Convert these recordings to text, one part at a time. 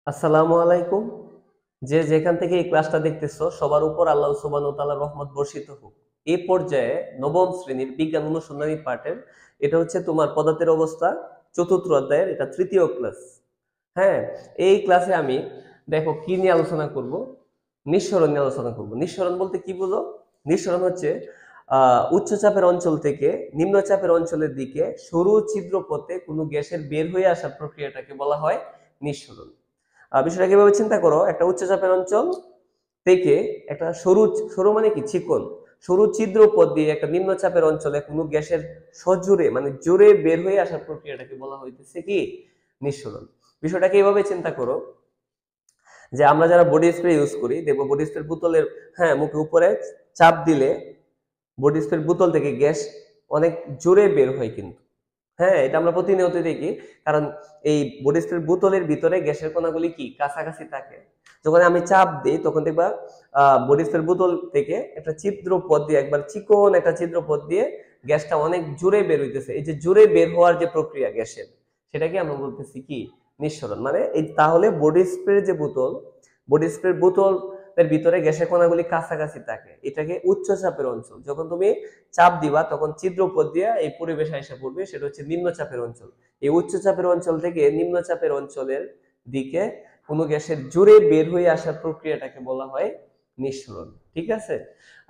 আসসালামু আলাইকুম। যে যেখান থেকে এই ক্লাসটা দেখতেছো সবার উপর আল্লাহ সুবহানাহু ওয়া তাআলার রহমত বর্ষিত হোক। এই পর্যায়ে নবম শ্রেণীর বিজ্ঞান অনুসন্ধানী পাঠের এটা হচ্ছে তোমার পদার্থের অবস্থা চতুর্থ অধ্যায়ের এটা তৃতীয় ক্লাস। হ্যাঁ, এই ক্লাসে আমি দেখো কি নিয়ে আলোচনা করব, নিঃসরণ নিয়ে আলোচনা করব। নিঃসরণ বলতে কি বুঝো? নিঃসরণ হচ্ছে উচ্চচাপের অঞ্চল থেকে নিম্নচাপের অঞ্চলের দিকে সরু ছিদ্র পথে কোনো গ্যাসের বের হয়ে আসার প্রক্রিয়াটাকে বলা হয় নিঃসরণ। বিষয়টা কিভাবে চিন্তা করো, একটা উচ্চচাপের অঞ্চল থেকে একটা সরু সরু মানে কি চিকন সরু ছিদ্র পথ দিয়ে একটা নিম্নচাপের অঞ্চলে কোনো গ্যাসের সজোরে মানে জোরে বের হয়ে আসার প্রক্রিয়াটাকে বলা হইতেছে কি নিঃসরণ। বিষয়টাকে এইভাবে চিন্তা করো যে আমরা যারা বডি স্প্রে ইউজ করি দেখবো বডি স্প্রে বোতলের মুখে উপরে চাপ দিলে বডি স্প্রে বোতল থেকে গ্যাস অনেক জোরে বের হয় কিন্তু। এটা আমরা প্রতিনিয়ত দেখি, কারণ এই বডি স্প্রে বোতলের ভিতরে গ্যাসের কণাগুলি কি কাছাকাছি থাকে। যখন আমি চাপ দিই তখন দেখবা বডি স্প্রে বোতল থেকে একটা ছিদ্র পথ দিয়ে একবার চিকন একটা ছিদ্র পথ দিয়ে গ্যাসটা অনেক জোরে বের হইতেছে। এই যে জোরে বের হওয়ার যে প্রক্রিয়া গ্যাসের, সেটাকে আমরা বলতেছি কি নিঃসরণ। মানে এই তাহলে বডি স্প্রে যে বোতল, বডি স্প্রে বোতল এর ভিতরে গ্যাসের কণাগুলি কাছাকাছি থাকে, এটাকে উচ্চ চাপের অঞ্চল। যখন তুমি চাপ দিবা তখন ছিদ্র পথ দিয়ে এই পরিবেশে এসে পড়বে, সেটা হচ্ছে নিম্নচাপের অঞ্চল। এই উচ্চ চাপের অঞ্চল থেকে নিম্নচাপের অঞ্চলের দিকে কোনো গ্যাসের জোরে বের হয়ে আসার প্রক্রিয়াটাকে বলা হয় নিঃসরণ। ঠিক আছে?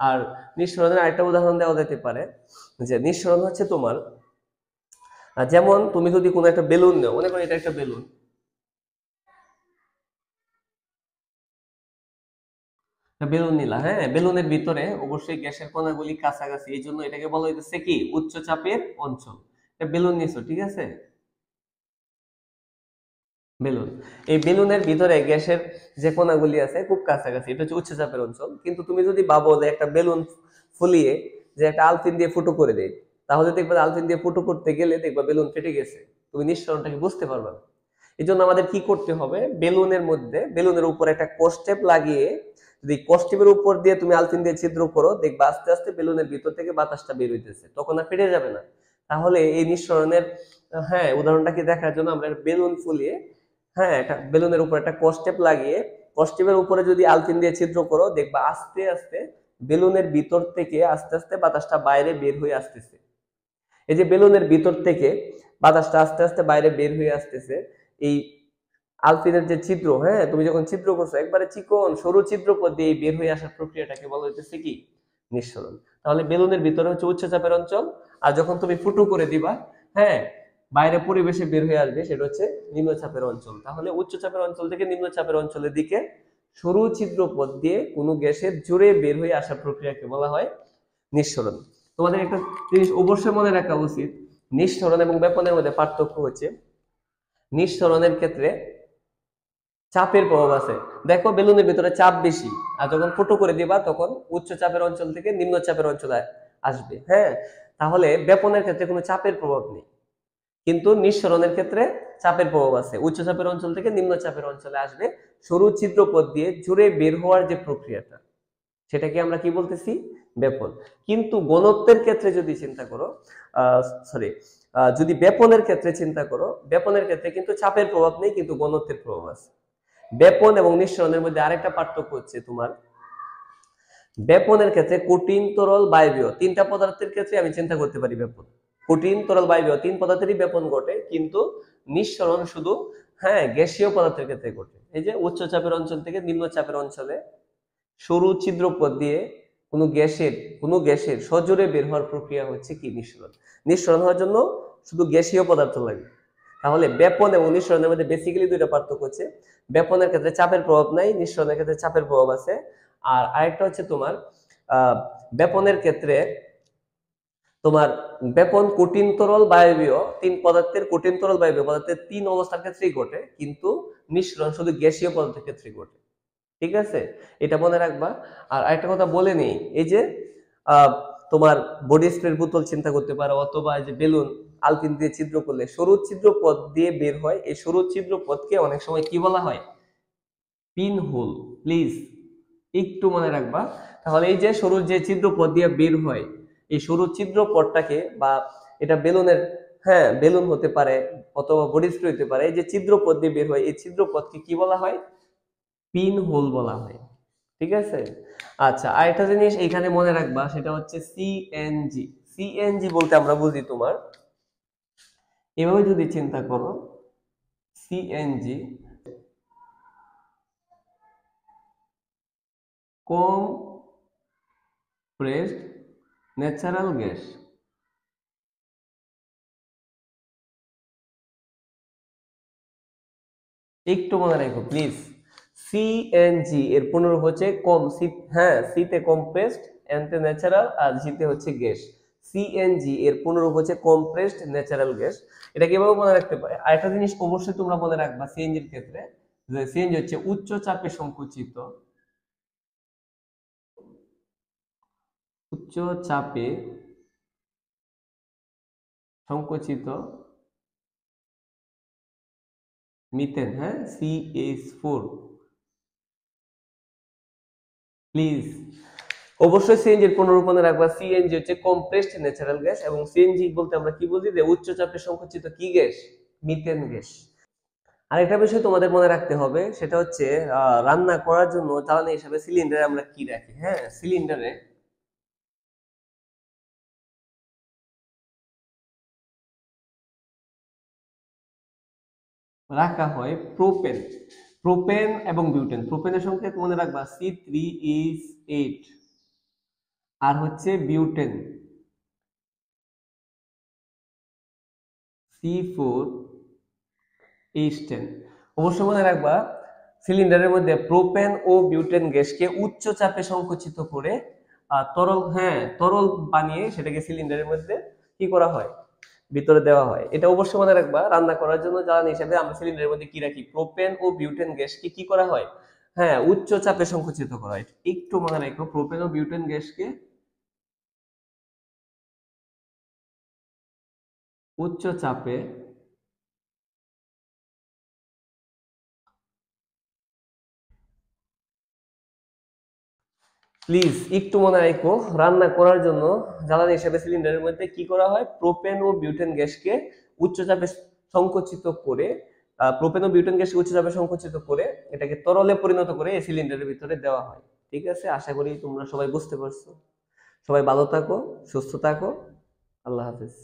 আর নিঃসরণের আরেকটা উদাহরণ দেওয়া যেতে পারে যে নিঃসরণ হচ্ছে তোমার যেমন তুমি যদি কোনো একটা বেলুন নাও, মনে করো এটা একটা বেলুন, বেলুন নিলা। বেলুনের ভিতরে অবশ্যই গ্যাসের কণাগুলি কাছাকাছি, এই জন্য এটাকে বলা হইতেছে কি উচ্চ চাপের অঞ্চল। বেলুন নিছো, ঠিক আছে? বেলুন, এই বেলুনের ভিতরে গ্যাসের যে কণাগুলি আছে খুব কাছাকাছি, এটা হচ্ছে উচ্চ চাপের অঞ্চল। কিন্তু তুমি যদি ভাবো যে একটা বেলুন ফুলিয়ে যে একটা আলফিন দিয়ে ফুটো করে দেয়, তাহলে দেখবা আলফিন দিয়ে ফুটো করতে গেলে দেখবা বেলুন ফেটে গেছে, তুমি নিঃসরণটাকে বুঝতে পারবে না। এই জন্য আমাদের কি করতে হবে, বেলুনের মধ্যে বেলুনের উপর একটা কষ্টেপ লাগিয়ে যদি কষ্টেপের উপর দিয়ে তুমি আলফিন দিয়ে ছিদ্র করো, দেখবা আস্তে আস্তে বেলুনের ভিতর থেকে বাতাসটা বের হইতেছে, তখন আর ফেটে যাবে না। তাহলে এই নিঃসরণের উদাহরণটাকে দেখার জন্য আমরা বেলুন ফুলিয়ে একটা বেলুনের উপর একটা কষ্টেপ লাগিয়ে কষ্টেপের উপরে যদি আলফিন দিয়ে ছিদ্র করো, দেখবা আস্তে আস্তে বেলুনের ভিতর থেকে আস্তে আস্তে বাতাসটা বাইরে বের হয়ে আসতেছে। এই যে বেলুনের ভিতর থেকে বাতাসটা আস্তে আস্তে বাইরে বের হয়ে আসতেছে, এই আলফিনের যে ছিদ্র, তুমি যখন ছিদ্র করছো একবারে চিকন সরু ছিদ্র পথ দিয়ে বের হয়ে আসার প্রক্রিয়াটাকে বলা হইতেছে কি নিঃসরণ। তাহলে বেলুনের ভিতরে হচ্ছে উচ্চ চাপের অঞ্চল, আর যখন তুমি ফুটো করে দিবা বাইরে পরিবেশে বের হয়ে আসবে, সেটা হচ্ছে নিম্নচাপের অঞ্চল। তাহলে উচ্চ চাপের অঞ্চল থেকে নিম্নচাপের অঞ্চলের দিকে সরু ছিদ্র পথ দিয়ে কোনো গ্যাসের জোরে বের হয়ে আসার প্রক্রিয়াকে বলা হয় নিঃসরণ। তোমাদের একটা জিনিস অবশ্যই মনে রাখা উচিত, নিঃসরণ এবং ব্যাপনের মধ্যে পার্থক্য হচ্ছে নিঃসরণের ক্ষেত্রে চাপের প্রভাব আছে। দেখো বেলুনের ভিতরে চাপ বেশি, আর যখন ফুটো করে দিবা তখন উচ্চ চাপের অঞ্চল থেকে নিম্ন চাপের অঞ্চলে আসবে। তাহলে ব্যাপনের ক্ষেত্রে কোনো চাপের প্রভাব নেই, কিন্তু নিঃসরণের ক্ষেত্রে চাপের প্রভাব আছে। উচ্চ চাপের অঞ্চল থেকে নিম্ন চাপের অঞ্চলে আসবে সরু ছিদ্র পথ দিয়ে জুড়ে বের হওয়ার যে প্রক্রিয়াটা, সেটাকে আমরা কি বলতেছি ব্যাপন। কিন্তু ঘনত্বের ক্ষেত্রে যদি চিন্তা করো, সরি যদি ব্যাপনের ক্ষেত্রে চিন্তা করো, ব্যাপনের ক্ষেত্রে কিন্তু চাপের প্রভাব নেই, কিন্তু ঘনত্বের প্রভাব আছে। ব্যাপন এবং নিঃসরণের মধ্যে আরেকটা পার্থক্য হচ্ছে তোমার ব্যাপনের ক্ষেত্রে কঠিন তরল বায়বীয় তিনটা পদার্থের ক্ষেত্রে আমি চিন্তা করতে পারি ব্যাপন। কঠিন তরল বায়বীয় তিন পদার্থেরই ব্যাপন ঘটে, কিন্তু নিঃসরণ শুধু গ্যাসীয় পদার্থের ক্ষেত্রে ঘটে। এই যে উচ্চ চাপের অঞ্চল থেকে নিম্ন চাপের অঞ্চলে সরু ছিদ্র পথ দিয়ে কোনো গ্যাসের সজোরে বের হওয়ার প্রক্রিয়া হচ্ছে কি নিঃসরণ। নিঃসরণ হওয়ার জন্য শুধু গ্যাসীয় পদার্থ লাগে। তাহলে ব্যাপন এবং নিঃসরণের মধ্যে বেসিক্যালি দুইটা পার্থক্য হচ্ছে, ব্যাপনের ক্ষেত্রে চাপের প্রভাব নাই, নিঃসরণের ক্ষেত্রে চাপের প্রভাব আছে। আর আরেকটা হচ্ছে তোমার ব্যাপনের ক্ষেত্রে তোমার ব্যাপন কঠিন তরল বায়বীয় তিন পদার্থের কঠিন তরল বায়বীয় পদার্থের তিন অবস্থার ক্ষেত্রেই ঘটে, কিন্তু নিঃসরণ শুধু গ্যাসীয় পদার্থের ক্ষেত্রেই ঘটে। ঠিক আছে, এটা মনে রাখবা। আর আরেকটা কথা বলে নেই, এই যে তোমার বডি স্প্রের বোতল চিন্তা করতে পারো, অথবা এই যে বেলুন আলপিন দিয়ে ছিদ্র করলে সরু ছিদ্র পথ দিয়ে বের হয়, এই সরু ছিদ্র পথকে অনেক সময় কি বলা হয় পিন হোল। প্লিজ একটু মনে রাখবা। তাহলে এই যে সরু যে ছিদ্র পথ দিয়ে বের হয়, এই সরু ছিদ্র পথটাকে বা এটা বেলুনের হ্যাঁ বেলুন হতে পারে অথবা বডি স্প্রে হতে পারে, এই যে ছিদ্রপথ দিয়ে বের হয় এই ছিদ্রপথকে কি বলা হয়? পিন হোল বলা হয়। ঠিক আছে। আচ্ছা আরেকটা জিনিস এখানে মনে রাখবা, সেটা হচ্ছে সিএনজি। সিএনজি বলতে আমরা বুঝি তোমার, এভাবে যদি চিন্তা করো, সিএনজি কমপ্রেসড ন্যাচারাল গ্যাস। একটু মনে রাখো প্লিজ, সিএনজি এর পুনরূপ হচ্ছে কম সি, হ্যাঁ সিতে কমপ্রেসড, এনতে ন্যাচারাল, আর জিতে হচ্ছে গ্যাস। সিএনজি এর পুনরূপ হচ্ছে কমপ্রেসড ন্যাচারাল গ্যাস। এটা কিভাবে মনে রাখতে পারে? আরেকটা জিনিস অবশ্যই তোমরা মনে রাখবা সিএনজির ক্ষেত্রে, যে সিএনজি হচ্ছে উচ্চ চাপে সংকুচিত, উচ্চ চাপে সংকুচিত মিথেন, হ্যাঁ CH4। প্লিজ অবশ্যই সিএনজি এর পুনরুপমানে রাখবা, সিএনজি হচ্ছে কমপ্রেসড ন্যাচারাল গ্যাস, এবং সিএনজি বলতে আমরা কি বুঝি? যে উচ্চ চাপে সংকুচিত কি গ্যাস? Methane gas. আরেকটা বিষয় তোমাদের মনে রাখতে হবে, সেটা হচ্ছে রান্না করার জন্য জ্বালানি হিসেবে সিলিন্ডারে আমরা কি রাখি? হ্যাঁ সিলিন্ডারে রাখা হয় প্রোপেন। প্রোপেন এবং বিউটেন, প্রোপেনের সংকেত মনে রাখবা C3H8, আর হচ্ছে বিউটেন C4H10। অবশ্যই মনে রাখবা সিলিন্ডারের মধ্যে প্রোপেন ও বিউটেন গ্যাসকে উচ্চ চাপে সংকুচিত করে তরল, হ্যাঁ তরল বানিয়ে সেটাকে সিলিন্ডারের মধ্যে কি করা হয়? ভিতরে দেওয়া হয়। এটা অবশ্যই মনে রাখবা, রান্না করার জন্য জ্বালানি হিসেবে আমরা সিলিন্ডারের মধ্যে কি রাখি? প্রোপেন ও বিউটেন গ্যাসকে কি করা হয়? হ্যাঁ উচ্চ চাপে সংকুচিত করা হয়। একটু মনে রাখো, প্রোপেন ও বিউটেন গ্যাসকে উচ্চ চাপে প্লিজ একটু মনে রাখো, রান্না করার জন্য জ্বালানি হিসেবে সিলিন্ডারের মধ্যে কি করা হয়? প্রোপেন ও বিউটেন গ্যাসকে উচ্চচাপে সংকুচিত করে, প্রোপেন ও বিউটেন গ্যাসকে উচ্চচাপে সংকুচিত করে এটাকে তরলে পরিণত করে এই সিলিন্ডারের ভিতরে দেওয়া হয়। ঠিক আছে, আশা করি তোমরা সবাই বুঝতে পারছো। সবাই ভালো থাকো, সুস্থ থাকো, আল্লাহ হাফেজ।